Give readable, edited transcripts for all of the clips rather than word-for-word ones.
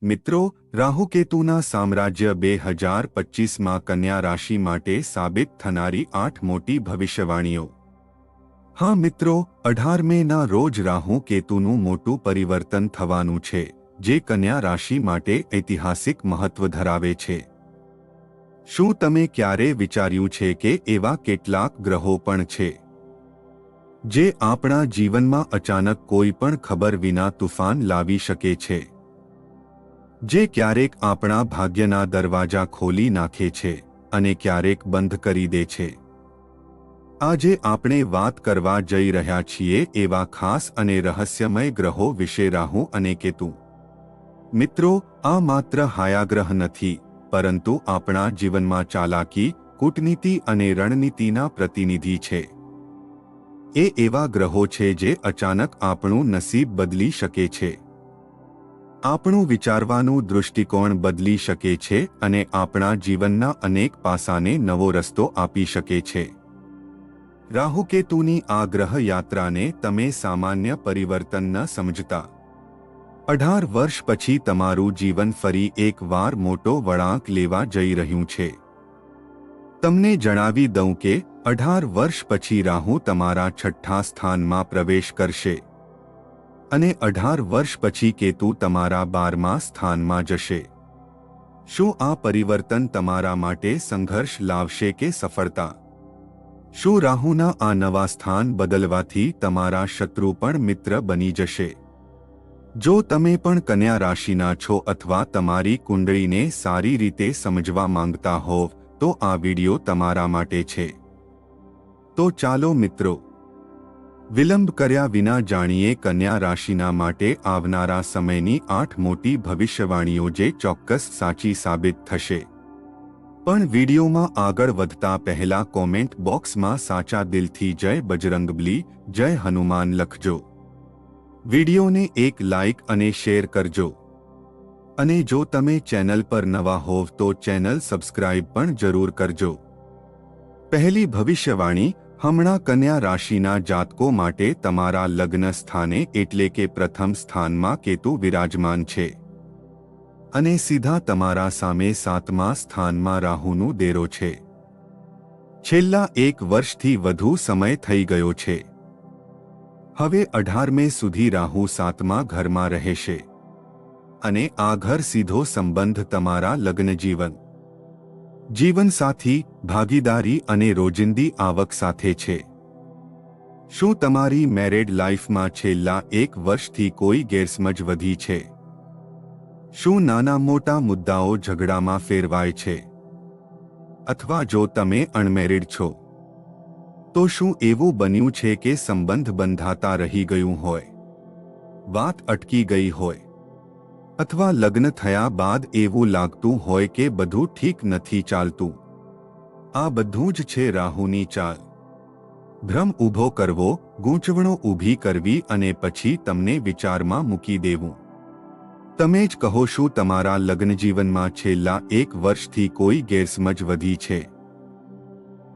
મિત્રો, રાહુકેતુના સામ્રાજ્ય 2025માં કન્યા રાશિ માટે સાબિત થનારી 8 મોટી ભવિષ્યવાણીઓ। હા મિત્રો, 18 મેના રોજ રાહુકેતુનું મોટું પરિવર્તન થવાનું છે, જે કન્યા રાશિ માટે ઐતિહાસિક મહત્વ ધરાવે છે। શું તમે ક્યારે વિચાર્યું છે કે એવા કેટલાક ગ્રહો પણ છે જે આપણા જીવનમાં અચાનક કોઈ પણ ખબર વિના તૂફાન લાવી શકે છે, જે ક્યારેક આપણા ભાગ્યના દરવાજા ખોલી નાખે છે અને ક્યારેક બંધ કરી દે છે? આજે આપણે વાત કરવા જઈ રહ્યા છીએ એવા ખાસ અને રહસ્યમય ગ્રહો વિશે, રાહુ અને કેતુ। મિત્રો, આ માત્ર હાયાગ્રહ નથી, પરંતુ આપણા જીવનમાં ચાલાકી, કૂટનીતિ અને રણનીતિના પ્રતિનિધિ છે। એ એવા ગ્રહો છે જે અચાનક આપણું નસીબ બદલી શકે છે, આપણું વિચારવાનું દૃષ્ટિકોણ બદલી શકે છે અને આપણા જીવનના અનેક પાસાને નવો રસ્તો આપી શકે છે। રાહુકેતુની આ ગ્રહ યાત્રાને તમે સામાન્ય પરિવર્તન ન સમજતા। 18 વર્ષ પછી તમારું જીવન ફરી એકવાર મોટો વળાંક લેવા જઈ રહ્યું છે। તમને જણાવી દઉં કે 18 વર્ષ પછી રાહુ તમારા 6ઠ્ઠા સ્થાનમાં પ્રવેશ કરશે અને 18 વર્ષ પછી કેતુ તમારા 12મા સ્થાનમાં જશે। શું આ પરિવર્તન તમારા માટે સંઘર્ષ લાવશે કે સફળતા? શું રાહુના આ નવા સ્થાન બદલવાથી તમારા શત્રુ પણ મિત્ર બની જશે? જો તમે પણ કન્યા રાશિના છો અથવા તમારી કુંડળીને સારી રીતે સમજવા માંગતા હોવ તો આ વિડિયો તમારા માટે છે। તો ચાલો મિત્રો, વિલંબ કર્યા વિના જાણીએ કન્યા રાશિના માટે આવનારા સમયની 8 મોટી ભવિષ્યવાણીઓ જે ચોક્કસ સાચી સાબિત થશે। પણ વિડિયોમાં આગળ વધતા પહેલા કોમેન્ટ બોક્સમાં સાચા દિલથી જય બજરંગબલી, જય હનુમાન લખજો। વિડિયોને એક લાઇક અને શેર કરજો અને જો તમે ચેનલ પર નવા હોવ તો ચેનલ સબસ્ક્રાઇબ પણ જરૂર કરજો। પહેલી ભવિષ્યવાણી, હમણાં કન્યા રાશિના જાતકો માટે તમારા લગ્ન સ્થાને એટલે કે પ્રથમ સ્થાનમાં કેતુ વિરાજમાન છે અને સીધા તમારા સામે 7મા સ્થાનમાં રાહુનું દેરો છે। છેલ્લા 1 વર્ષથી વધુ સમય થઈ ગયો છે। હવે 18 મે સુધી રાહુ 7મા ઘરમાં રહેશે અને આ ઘર સીધો સંબંધ તમારા લગ્ન જીવનસાથી, ભાગીદારી અને રોજિંદી આવક સાથે છે। શું તમારી મેરેડ લાઈફમાં છેલ્લા 1 વર્ષથી કોઈ ગેરસમજ વધી છે? શું નાના મોટા મુદ્દાઓ ઝઘડામાં ફેરવાય છે? અથવા જો તમે અનમેરિડ છો તો શું એવું બન્યું છે કે સંબંધ બંધાતા રહી ગયું હોય, વાત અટકી ગઈ હોય, અથવા લગ્ન થયા બાદ એવું લાગતું હોય કે બધું ઠીક નથી ચાલતું? આ બધું જ છે રાહુની ચાલ। ભ્રમ ઊભો કરવો, ગૂંચવણો ઊભી કરવી અને પછી તમને વિચારમાં મૂકી દેવું। તમે જ કહો, શું તમારા લગ્નજીવનમાં છેલ્લા 1 વર્ષથી કોઈ ગેરસમજ વધી છે?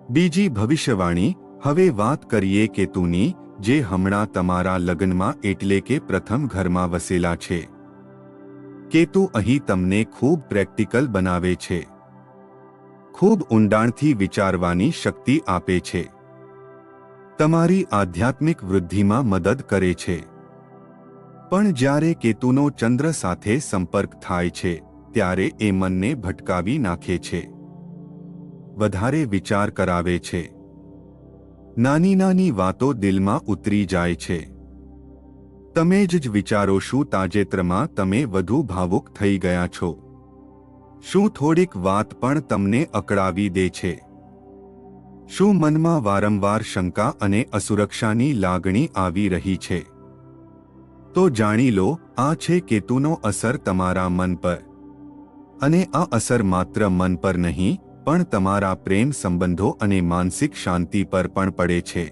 બીજી ભવિષ્યવાણી, હવે વાત કરીએ કેતુની, જે હમણાં તમારા લગ્નમાં એટલે કે પ્રથમ ઘરમાં વસેલા છે। કેતુ અહીં તમને ખૂબ પ્રેક્ટિકલ બનાવે છે, ખૂબ ઊંડાણથી વિચારવાની શક્તિ આપે છે, તમારી આધ્યાત્મિક વૃદ્ધિમાં મદદ કરે છે। પણ જ્યારે કેતુનો ચંદ્ર સાથે સંપર્ક થાય છે ત્યારે એ મનને ભટકાવી નાખે છે, વધારે વિચાર કરાવે છે, નાની નાની વાતો દિલમાં ઉતરી જાય છે। તમે જ વિચારો, શું તાજેતરમાં તમે વધુ ભાવુક થઈ ગયા છો? શું થોડીક વાત પણ તમને અકળાવી દે છે? શું મનમાં વારંવાર શંકા અને અસુરક્ષાની લાગણી આવી રહી છે? તો જાણી લો, આ છે કેતુનો અસર તમારા મન પર। અને આ અસર માત્ર મન પર નહીં, પણ તમારા પ્રેમ સંબંધો અને માનસિક શાંતિ પર પણ પડે છે।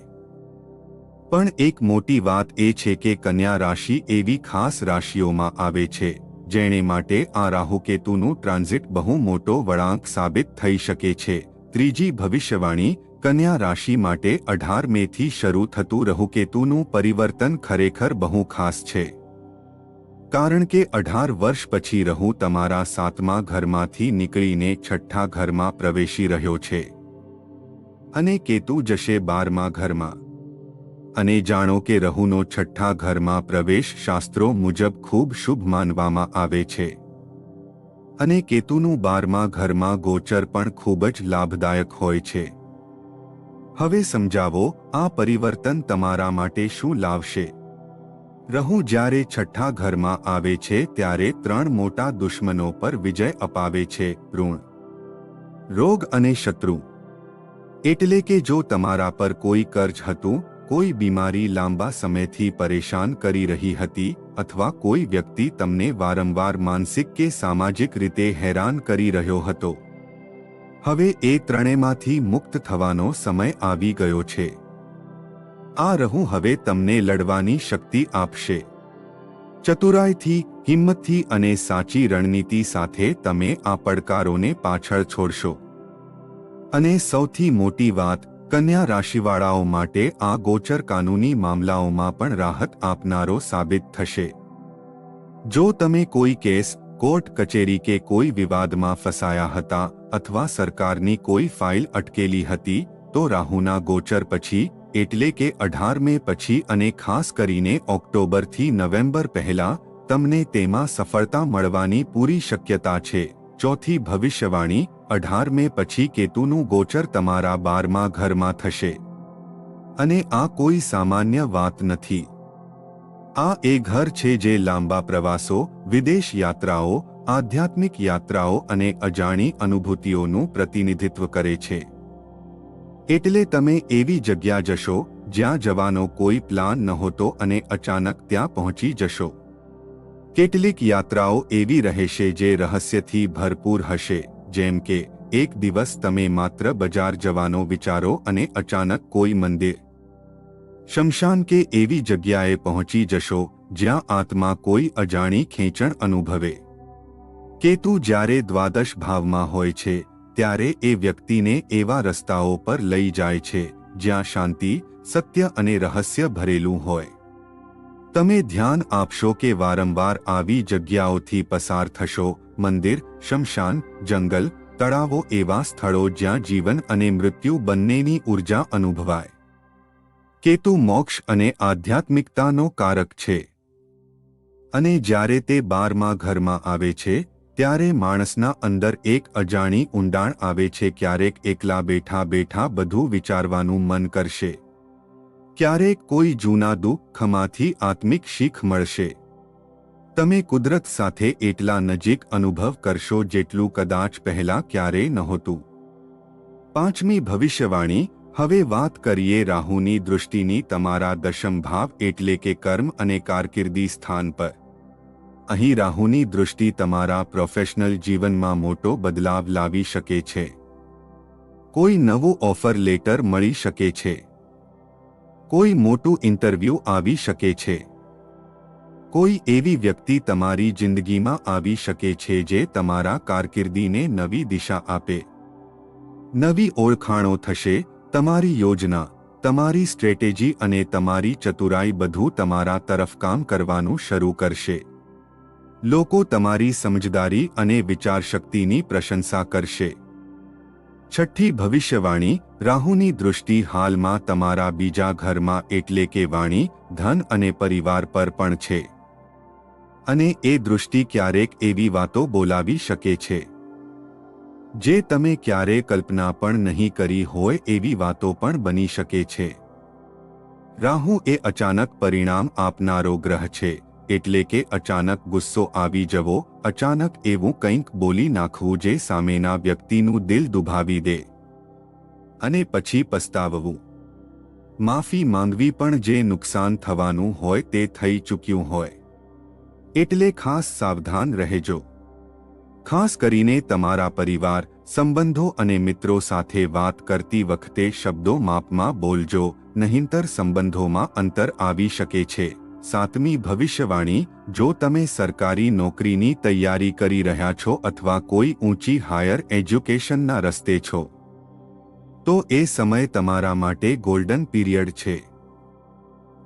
પણ એક મોટી વાત એ છે કે કન્યા રાશિ એવી ખાસ રાશિઓમાં આવે છે જેણે માટે આ રાહુકેતુનું ટ્રાન્ઝિટ બહુ મોટો વળાંક સાબિત થઈ શકે છે। ત્રીજી ભવિષ્યવાણી, કન્યા રાશિ માટે 18 મેથી શરૂ થતું રાહુકેતુનું પરિવર્તન ખરેખર બહુ ખાસ છે। કારણ કે 18 વર્ષ પછી રહુ તમારા 7મા ઘરમાંથી નીકળીને 6ઠ્ઠા ઘરમાં પ્રવેશી રહ્યો છે અને કેતુ જશે 12મા ઘરમાં। અને જાણો કે રહુનો 6ઠ્ઠા ઘરમાં પ્રવેશ શાસ્ત્રો મુજબ ખૂબ શુભ માનવામાં આવે છે અને કેતુનું 12મા ઘરમાં ગોચર પણ ખૂબ જ લાભદાયક હોય છે। હવે સમજાવો આ પરિવર્તન તમારા માટે શું લાવશે। રહુ જ્યારે 6ઠ્ઠા ઘરમાં આવે છે ત્યારે 3 મોટા દુશ્મનો પર વિજય અપાવે છે, ઋણ, રોગ અને શત્રુ। એટલે કે જો તમારા પર કોઈ કર્જ હતું, કોઈ બીમારી લાંબા સમયથી પરેશાન કરી રહી હતી અથવા કોઈ વ્યક્તિ તમને વારંવાર માનસિક કે સામાજિક રીતે હેરાન કરી રહ્યો હતો, હવે એ ત્રણેયમાંથી મુક્ત થવાનો સમય આવી ગયો છે। આ રહુ હવે તમને લડવાની શક્તિ આપશે। ચતુરાઈથી, હિંમતથી અને સાચી રણનીતિ સાથે તમે આ પડકારોને પાછળ છોડશો। અને સૌથી મોટી વાત, કન્યા રાશિવાળાઓ માટે આ ગોચર કાનૂની મામલાઓમાં પણ રાહત આપનારો સાબિત થશે। જો તમે કોઈ કેસ, કોર્ટ કચેરી કે કોઈ વિવાદમાં ફસાયા હતા અથવા સરકારની કોઈ ફાઇલ અટકેલી હતી, તો રાહુના ગોચર પછી એટલે કે 18 મે પછી અને ખાસ કરીને ઓક્ટોબરથી નવેમ્બર પહેલા તમને તેમાં સફળતા મળવાની પૂરી શક્યતા છે। ચોથી ભવિષ્યવાણી, 18 મે પછી કેતુનું ગોચર તમારા 12મા ઘરમાં થશે અને આ કોઈ સામાન્ય વાત નથી। આ એ ઘર છે જે લાંબા પ્રવાસો, વિદેશ યાત્રાઓ, આધ્યાત્મિક યાત્રાઓ અને અજાણી અનુભૂતિઓનું પ્રતિનિધિત્વ કરે છે। એટલે તમે એવી જગ્યા જશો જ્યાં જવાનો કોઈ પ્લાન નહોતો અને અચાનક ત્યાં પહોંચી જશો। કેટલીક યાત્રાઓ એવી રહેશે જે રહસ્યથી ભરપૂર હશે, જેમ કે એક દિવસ તમે માત્ર બજાર જવાનો વિચારો અને અચાનક કોઈ મંદિર, શમશાન કે એવી જગ્યાએ પહોંચી જશો જ્યાં આત્મા કોઈ અજાણી ખેંચણ અનુભવે। કેતુ જ્યારે દ્વાદશ ભાવમાં હોય છે ત્યારે એ વ્યક્તિને એવા રસ્તાઓ પર લઈ જાય છે જ્યાં શાંતિ, સત્ય અને રહસ્ય ભરેલું હોય। તમે ધ્યાન આપશો કે વારંવાર આવી જગ્યાઓથી પસાર થશો, મંદિર, શમશાન, જંગલ, તળાવો, એવા સ્થળો જ્યાં જીવન અને મૃત્યુ બંનેની ઊર્જા અનુભવાય। કેતુ મોક્ષ અને આધ્યાત્મિકતાનો કારક છે અને જ્યારે તે 12મા ઘરમાં આવે છે ત્યારે માણસના અંદર એક અજાણી ઊંડાણ આવે છે। ક્યારેક એકલા બેઠા બેઠા બધું વિચારવાનું મન કરશે, ક્યારેક કોઈ જૂના દુઃખમાંથી આત્મિક શીખ મળશે। તમે કુદરત સાથે એટલા નજીક અનુભવ કરશો જેટલું કદાચ પહેલા ક્યારેય નહોતું। પાંચમી ભવિષ્યવાણી, હવે વાત કરીએ રાહુની દૃષ્ટિની તમારા દશમ ભાવ એટલે કે કર્મ અને કારકિર્દી સ્થાન પર। અહીં રાહુની દૃષ્ટિ તમારા પ્રોફેશનલ જીવનમાં મોટો બદલાવ લાવી શકે છે। કોઈ નવું ઓફર લેટર મળી શકે છે, કોઈ મોટું ઇન્ટરવ્યૂ આવી શકે છે, કોઈ એવી વ્યક્તિ તમારી જિંદગીમાં આવી શકે છે જે તમારા કારકિર્દીને નવી દિશા આપે। નવી ઓળખાણો થશે, તમારી યોજના, તમારી સ્ટ્રેટેજી અને તમારી ચતુરાઈ બધું તમારા તરફ કામ કરવાનું શરૂ કરશે। લોકો તમારી સમજદારી અને વિચારશક્તિની પ્રશંસા કરશે। છઠ્ઠી ભવિષ્યવાણી, રાહુની દૃષ્ટિ હાલમાં તમારા બીજા ઘરમાં એટલે કે વાણી, ધન અને પરિવાર પર પણ છે અને એ દૃષ્ટિ ક્યારેક એવી વાતો બોલાવી શકે છે જે તમે ક્યારેય કલ્પના પણ નહીં કરી હોય એવી વાતો પણ બની શકે છે। રાહુ એ અચાનક પરિણામ આપનારો ગ્રહ છે, એટલે કે અચાનક ગુસ્સો આવી જવો, અચાનક એવું કંઈક બોલી નાખવું જે સામેના વ્યક્તિનું દિલ દુભાવી દે અને પછી પસ્તાવવું, માફી માંગવી પણ જે નુકસાન થવાનું હોય તે થઈ ચૂક્યું હોય। એટલે ખાસ સાવધાન રહેજો। ખાસ કરીને તમારા પરિવાર, સંબંધો અને મિત્રો સાથે વાત કરતી વખતે શબ્દો માપમાં બોલજો, નહીંતર સંબંધોમાં અંતર આવી શકે છે। સાતમી ભવિષ્યવાણી, જો તમે સરકારી નોકરીની તૈયારી કરી રહ્યા છો અથવા કોઈ ઊંચી હાયર એજ્યુકેશનના રસ્તે છો, તો એ સમય તમારા માટે ગોલ્ડન પીરિયડ છે।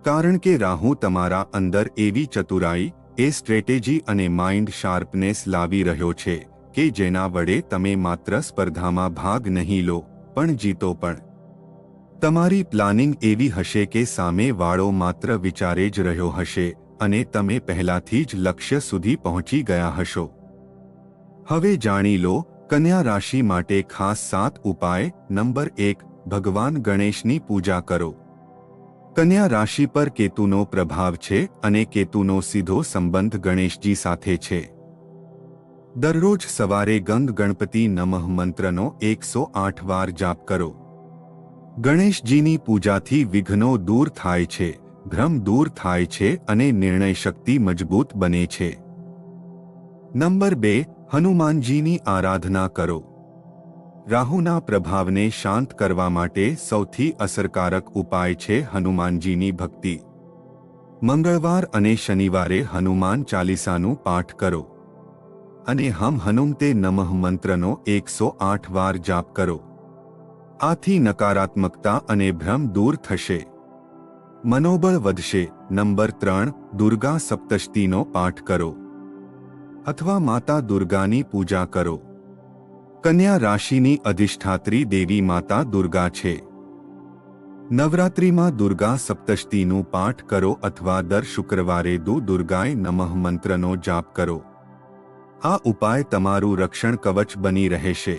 કારણ કે રાહુ તમારા અંદર એવી ચતુરાઈ, એ સ્ટ્રેટેજી અને માઇન્ડ શાર્પનેસ લાવી રહ્યો છે કે જેના વડે તમે માત્ર સ્પર્ધામાં ભાગ નહીં લો પણ જીતો પણ. તમારી પ્લાનિંગ એવી હશે કે સામે વાળો માત્ર વિચારે જ રહ્યો હશે અને તમે પહેલાથી જ લક્ષ્ય સુધી પહોંચી ગયા હશો. હવે જાણી લો કન્યા રાશિ માટે ખાસ 7 ઉપાય. નંબર 1, ભગવાન ગણેશની પૂજા કરો. કન્યા રાશિ પર કેતુનો પ્રભાવ છે અને કેતુનો સીધો સંબંધ ગણેશજી સાથે છે. દરરોજ સવારે ગણપતિ નમઃ મંત્રનો 108 વાર જાપ કરો. ગણેશજીની પૂજાથી વિઘ્નો દૂર થાય છે, ભ્રમ દૂર થાય છે અને નિર્ણય શક્તિ મજબૂત બને છે. નંબર 2, હનુમાનજીની આરાધના કરો. રાહુના પ્રભાવને શાંત કરવા માટે સૌથી અસરકારક ઉપાય છે હનુમાનજીની ભક્તિ. મંગળવાર અને શનિવારે હનુમાન ચાલીસાનું પાઠ કરો અને હમ હનુમતે નમઃ મંત્રનો 108 વાર જાપ કરો. આથી નકારાત્મકતા અને ભ્રમ દૂર થશે, મનોબળ વધશે. નંબર 3, દુર્ગા સપ્તશતીનો પાઠ કરો અથવા માતા દુર્ગાની પૂજા કરો. કન્યા રાશિની અધિષ્ઠાત્રી દેવી માતા દુર્ગા છે. નવરાત્રિમાં દુર્ગા સપ્તશતીનું પાઠ કરો અથવા દર શુક્રવારે દુર્ગાય નમઃ મંત્રનો જાપ કરો. આ ઉપાય તમારું રક્ષણ કવચ બની રહેશે.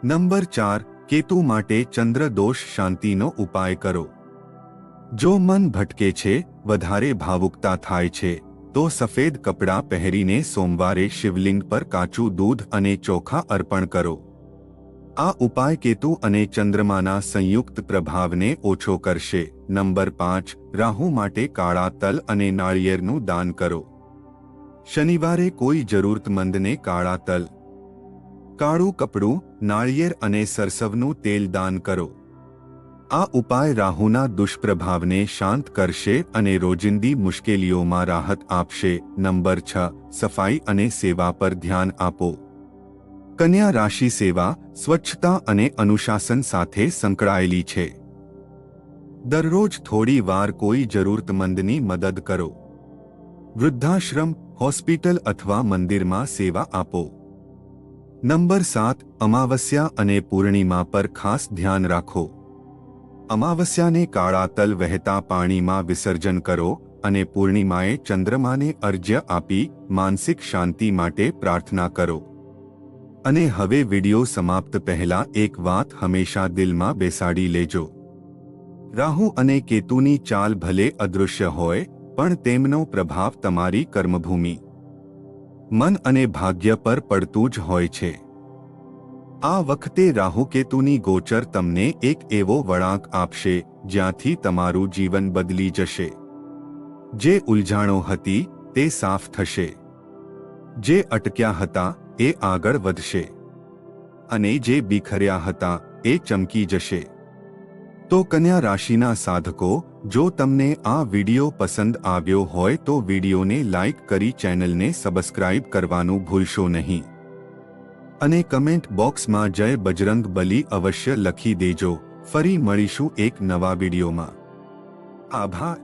નંબર 4, કેતુ માટે ચંદ્ર દોષ શાંતિનો ઉપાય કરો. જો મન ભટકે છે, વધારે ભાવુકતા થાય છે, તો સફેદ કપડાં પહેરીને સોમવારે શિવલિંગ પર કાચું દૂધ અને ચોખા અર્પણ કરો. આ ઉપાય કેતુ અને ચંદ્રમાના સંયુક્ત પ્રભાવને ઓછો કરશે. નંબર 5, રાહુ માટે કાળા તલ અને નાળિયેરનું દાન કરો. શનિવારે કોઈ જરૂરતમંદને કાળા તલ, કાળું કપડું, નાળિયેર અને સરસવનું તેલ દાન કરો. આ ઉપાય રાહુના દુષ્પ્રભાવને શાંત કરશે અને રોજિંદી મુશ્કેલીઓમાં રાહત આપશે. નંબર 6, સફાઈ અને સેવા પર ધ્યાન આપો. કન્યા રાશિ સેવા, સ્વચ્છતા અને અનુશાસન સાથે સંકળાયેલી છે. દરરોજ થોડી વાર કોઈ જરૂરતમંદની મદદ કરો. વૃદ્ધાશ્રમ, હોસ્પિટલ અથવા મંદિરમાં સેવા આપો. નંબર 7, અમાવસ્યા અને પૂર્ણિમા પર ખાસ ધ્યાન રાખો. અમાવસ્યાને કાળા તલ વહેતા પાણીમાં વિસર્જન કરો અને પૂર્ણિમાએ ચંદ્રમાને અર્ઘ્ય આપી માનસિક શાંતિ માટે પ્રાર્થના કરો. અને હવે વિડિયો સમાપ્ત પહેલા એક વાત હંમેશા દિલમાં બેસાડી લેજો. રાહુ અને કેતુની ચાલ ભલે અદૃશ્ય હોય, પણ તેમનો પ્રભાવ તમારી કર્મભૂમિ, મન અને ભાગ્ય પર પડતું જ હોય છે. આ વખતે રાહુ કેતુની ગોચર તમને એક એવો વળાંક આપશે જ્યાંથી તમારું જીવન બદલી જશે. જે ઉલઝાણો હતી તે સાફ થશે, જે અટક્યા હતા એ આગળ વધશે અને જે બિખર્યા હતા એ ચમકી જશે. તો કન્યા રાશિના સાધકો, જો તમને આ વિડિયો પસંદ આવ્યો હોય તો વિડિયોને લાઈક કરી ચેનલને સબસ્ક્રાઇબ કરવાનું ભૂલશો નહીં અને કમેન્ટ બોક્સમાં જય બજરંગ બલી અવશ્ય લખી દેજો. ફરી મળીશું એક નવા વિડિયોમાં. આભાર.